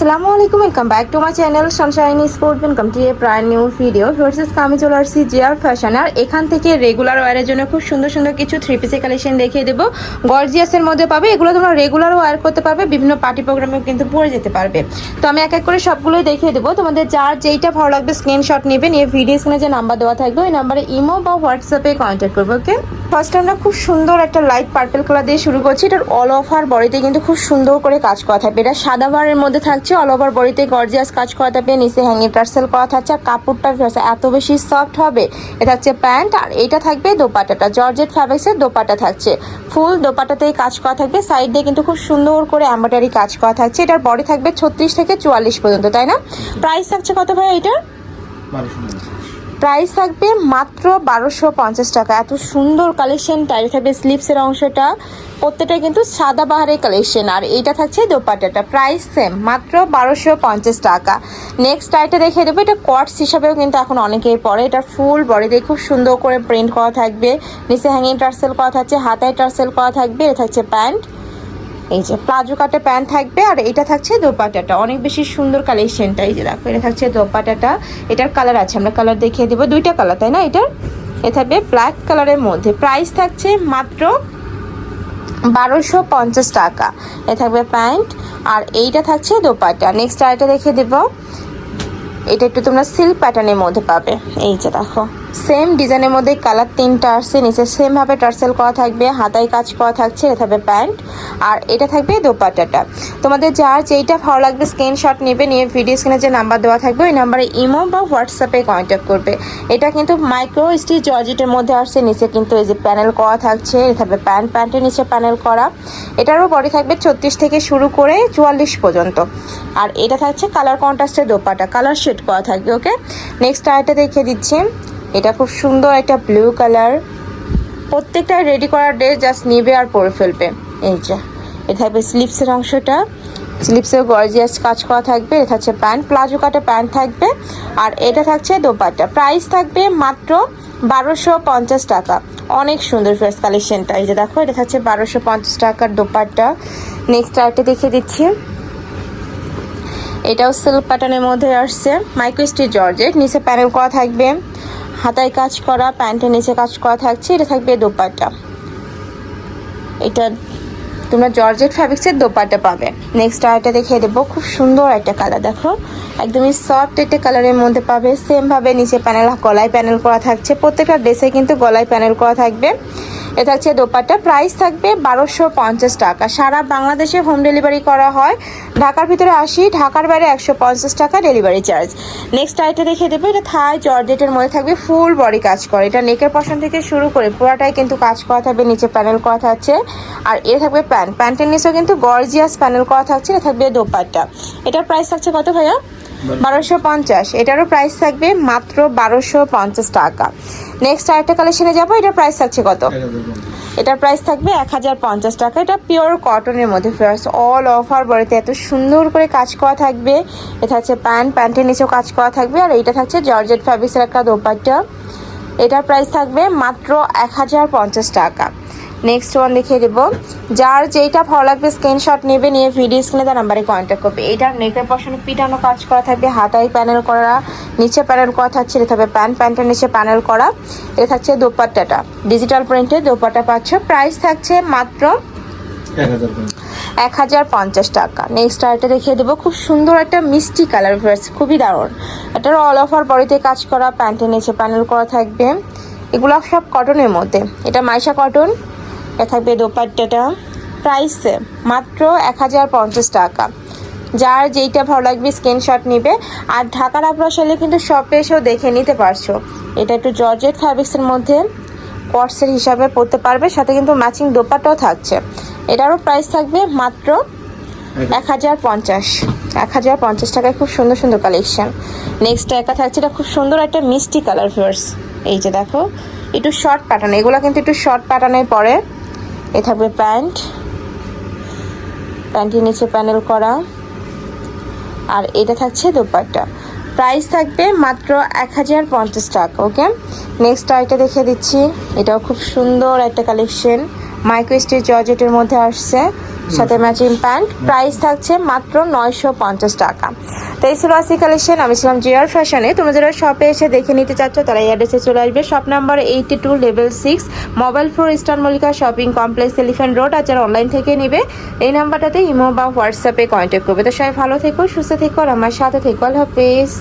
আসসালামু আলাইকুম, welcome back to my channel Sunshine sport. Welcome to A brand new video. Versus আমি চলে আসছি জিআর ফ্যাশন। আর এখান থেকে রেগুলার ওয়ারের জন্য খুব সুন্দর সুন্দর কিছু থ্রি পিসের কালেকশন দেখিয়ে দেবো। গর্জিয়াসের মধ্যে পাবে এগুলো, তোমরা রেগুলার ওয়ার করতে পারবে, বিভিন্ন পার্টি প্রোগ্রামেও কিন্তু পরে যেতে পারবে। তো আমি এক এক করে সবগুলোই দেখিয়ে দেবো। তোমাদের যার যেইটা ভালো লাগবে স্ক্রিনশট নেবে, নিয়ে ভিডিও স্ক্রিনে যে নাম্বার দেওয়া থাকবে ওই নাম্বারে ইমো বা হোয়াটসঅ্যাপে কন্ট্যাক্ট করবো। ওকে, ফার্স্ট আমরা খুব সুন্দর একটা লাইট পার্পল কালার দিয়ে শুরু করছি। এটার অল ওভার বডিতে কিন্তু খুব সুন্দর করে কাজ করা থাকবে। এটা সাদা বারের মধ্যে থাকছে, অল ওভার বডিতে গর্জিয়াস কাজ করা থাকবে, নিচে হ্যাঙ্গিং টার্সেল করা থাকছে। আর কাপড়টা এত বেশি সফট হবে। এটা হচ্ছে প্যান্ট, আর এইটা থাকবে দোপাট্টাটা, জর্জেট ফ্যাব্রিক্সের দোপাট্টা থাকছে। ফুল দোপাট্টাতেই কাজ করা থাকবে, সাইড দিয়ে কিন্তু খুব সুন্দর করে এমব্রয়ডারি কাজ করা থাকছে। এটার বডি থাকবে 36 থেকে 44 পর্যন্ত, তাই না? প্রাইস থাকছে কত ভাই এটা? প্রাইস থাকবে মাত্র 1250 টাকা। এত সুন্দর কালেকশন। টাইপ থাকবে স্লিপসের অংশটা, প্রত্যেকটা কিন্তু সাদা বাহারের কালেকশন। আর এইটা থাকছে দোপাট্টাটা, প্রাইস সেম মাত্র 1250 টাকা। নেক্সট আইটা দেখিয়ে দেবো। এটা কটস হিসাবেও কিন্তু এখন অনেকেই পরে। এটা ফুল বডিতে খুব সুন্দর করে প্রিন্ট করা থাকবে, নিচে হ্যাঙ্গিং টার্সেল করা থাকছে, হাতায় টার্সেল করা থাকবে। এটা থাকছে প্যান্ট, এই যে প্লাজো কাটে প্যান্ট থাকবে। আর এটা থাকছে দোপাট্টাটা, অনেক বেশি সুন্দর কালেকশনটা। এই যে দেখো, এটা থাকছে দোপাট্টাটা। এটার কালার আছে, আমরা কালার দেখিয়ে দেবো, দুইটা কালার, তাই না? এটা থাকবে ব্ল্যাক কালারের মধ্যে। প্রাইস থাকছে মাত্র 1250 টাকা। এ থাকবে প্যান্ট, আর এইটা থাকছে দোপাট্টা। নেক্সট আরেকটা দেখিয়ে দেবো। এটা একটু তোমরা সিল্ক প্যাটার্নের মধ্যে পাবে। এই যে দেখো, সেম ডিজাইনের মধ্যে কালার তিনটা আসছে, নিচে সেমভাবে টার্সেল করা থাকবে, হাতায় কাজ করা থাকছে। এটা থাকবে প্যান্ট, আর এটা থাকবে দোপাট্টাটা। তোমাদের যার যেইটা ভালো লাগবে স্ক্রিনশট নেবে, নিয়ে ভিডিও স্ক্রিনে যে নাম্বার দেওয়া থাকবে ওই নাম্বারে ইমো বা হোয়াটসঅ্যাপে কন্ট্যাক্ট করবে। এটা কিন্তু মাইক্রো স্টিচ জর্জেটের মধ্যে আসছে, নিচে কিন্তু এই যে প্যানেল করা থাকছে। এটা থাকবে প্যান্ট, প্যান্টের নিচে প্যানেল করা। এটারও বডি থাকবে 36 থেকে শুরু করে 44 পর্যন্ত। আর এটা থাকছে কালার কন্ট্রাস্টের দোপাট্টা, কালার শেড করা থাকবে। ওকে, নেক্সট আরেকটা দেখিয়ে দিচ্ছি। এটা খুব সুন্দর একটা ব্লু কালার, প্রত্যেকটা রেডি করার ড্রেস জাস্ট নিবে আর পরে ফেলবে। এই যে এটা থাকবে স্লিপসের অংশটা, স্লিপসেও গর্জিয়াস কাজ করা থাকবে। এটা হচ্ছে প্যান্ট, প্লাজো কাটে প্যান্ট থাকবে, আর এটা থাকছে দোপাট্টা। প্রাইস থাকবে মাত্র 1250 টাকা। অনেক সুন্দর ফ্রেশ কালেকশনটা। এই যে দেখো, এটা থাকছে 1250 টাকার দোপাট্টা। নেক্সট আরেকটা দেখিয়ে দিচ্ছি। এটাও সিল্ক প্যাটার্নের মধ্যে আসছে, মাইক্রো স্টিচ জর্জেট, নিচে প্যানেল করা থাকবে, হাতায় কাজ করা, প্যান্টের নিচে কাজ করা থাকছে। এটা থাকবে দোপাট্টা। এটা তোমরা জর্জেট ফ্যাব্রিক্সের দোপাট্টা পাবে। নেক্সট আরেকটা দেখিয়ে দেবো। খুব সুন্দর একটা কালার, দেখো একদমই সফট একটা কালারের মধ্যে পাবে। সেমভাবে নিচে প্যানেল, গলায় প্যানেল করা থাকছে, প্রত্যেকটা ড্রেসে কিন্তু গলায় প্যানেল করা থাকবে। এটা হচ্ছে দোপাট্টা। প্রাইস থাকবে 1250 টাকা। সারা বাংলাদেশে হোম ডেলিভারি করা হয়। ঢাকার ভিতরে 80, ঢাকার বাইরে 150 টাকা ডেলিভারি চার্জ। নেক্সট আইটা দেখিয়ে দেবো। এটা থাই জর্জেটের মধ্যে থাকবে, ফুল বডি কাজ করে। এটা নেকের পশন থেকে শুরু করে পুরাটাই কিন্তু কাজ করা থাকবে, নিচে প্যানেল করা থাকছে। আর এটা থাকবে প্যান্ট, প্যান্টের নিচেও কিন্তু গর্জিয়াস প্যানেল করা থাকছে। এটা থাকবে দোপাট্টা। এটার প্রাইস থাকছে কত ভাইয়া? 1250। এটারও প্রাইস থাকবে মাত্র 1250 টাকা। নেক্সট আরেকটা কালেকশনে যাবো। এটার প্রাইস থাকছে কত? এটার প্রাইস থাকবে 1050 টাকা। এটা পিওর কটনের মধ্যে ফ্রেশ, অল ওভার বডিতে এত সুন্দর করে কাজ করা থাকবে। এটা হচ্ছে প্যান্ট, প্যান্টের নিচেও কাজ করা থাকবে। আর এইটা থাকছে জর্জেট ফ্যাব্রিক্সের একটা দোপাট্টা। এটার প্রাইস থাকবে মাত্র 1050 টাকা। নেক্সট ওয়ান দেখিয়ে দেবো। যার যেইটা ভালো লাগবে স্ক্রিনশট নেবে, নিয়ে ভিডিও স্ক্রিনে তার নাম্বারে কন্ট্যাক্ট করবে। এইটার নেকের পশনে পিটানো কাজ করা থাকবে, হাতায় প্যানেল করা, নিচে প্যানেল করা থাকছে। এটা থাকবে প্যান্ট, প্যান্টের নিচে প্যানেল করা। এটা থাকছে দোপাট্টাটা, ডিজিটাল প্রিন্টের দোপাট্টা পাচ্ছ। প্রাইস থাকছে মাত্র 1050 টাকা। নেক্সট আরেকটা দেখিয়ে দেবো। খুব সুন্দর একটা মিষ্টি কালার ফ্রেশ, খুবই দারুণ। এটার অল ওভার বডিতে কাজ করা, প্যান্টের নিচে প্যানেল করা থাকবে। এগুলো সব কটনের মধ্যে। এটা মাইশা কটন। এটা থাকবে দোপাট্টাটা। প্রাইস মাত্র 1050 টাকা। যার যেইটা ভালো লাগবে স্ক্রিনশট নিবে। আর ঢাকার আপনার সাথে কিন্তু শপে এসেও দেখে নিতে পারছো। এটা একটু জর্জেট ফ্যাব্রিক্সের মধ্যে কটসের হিসাবে পরতে পারবে, সাথে কিন্তু ম্যাচিং দোপাট্টাও থাকছে। এটারও প্রাইস থাকবে মাত্র 1050 টাকায়। খুব সুন্দর সুন্দর কালেকশন। নেক্সট একা থাকছে, এটা খুব সুন্দর একটা মিষ্টি কালার ফিয়ার্স। এই যে দেখো, একটু শর্ট প্যাটার্ন, এগুলো কিন্তু একটু শর্ট প্যাটার্নের পরে। এ থাকবে প্যান্ট, প্যান্টের নিচে প্যানেল করা। আর এটা থাকছে দোপাট্টা। প্রাইস থাকবে মাত্র 1050 টাকা। ওকে, নেক্সট আইটা দেখিয়ে দিচ্ছি। এটাও খুব সুন্দর একটা কালেকশন, মাইক্রো স্টিচ জর্জেটের মধ্যে আসছে, সাথে ম্যাচিং প্যান্ট। প্রাইস থাকছে মাত্র 950 টাকা। তো এই ছিল আজকে কালেকশন। আমি ছিলাম জিআর ফ্যাশনে। তোমরা যারা শপে এসে দেখে নিতে চাচ্ছ তারা এই অ্যাড্রেসে চলে আসবে। Shop number 82 level 6, mobile floor, Eastern Mallika shopping complex, Elephant Road. আর যারা অনলাইন থেকে নেবে এই নাম্বারটাতে ইমো বা হোয়াটসঅ্যাপে কন্ট্যাক্ট করবে। তো সবাই ভালো থেকো, সুস্থ থেকো আর আমার সাথে থেকো। আল্লাহ হাফেজ।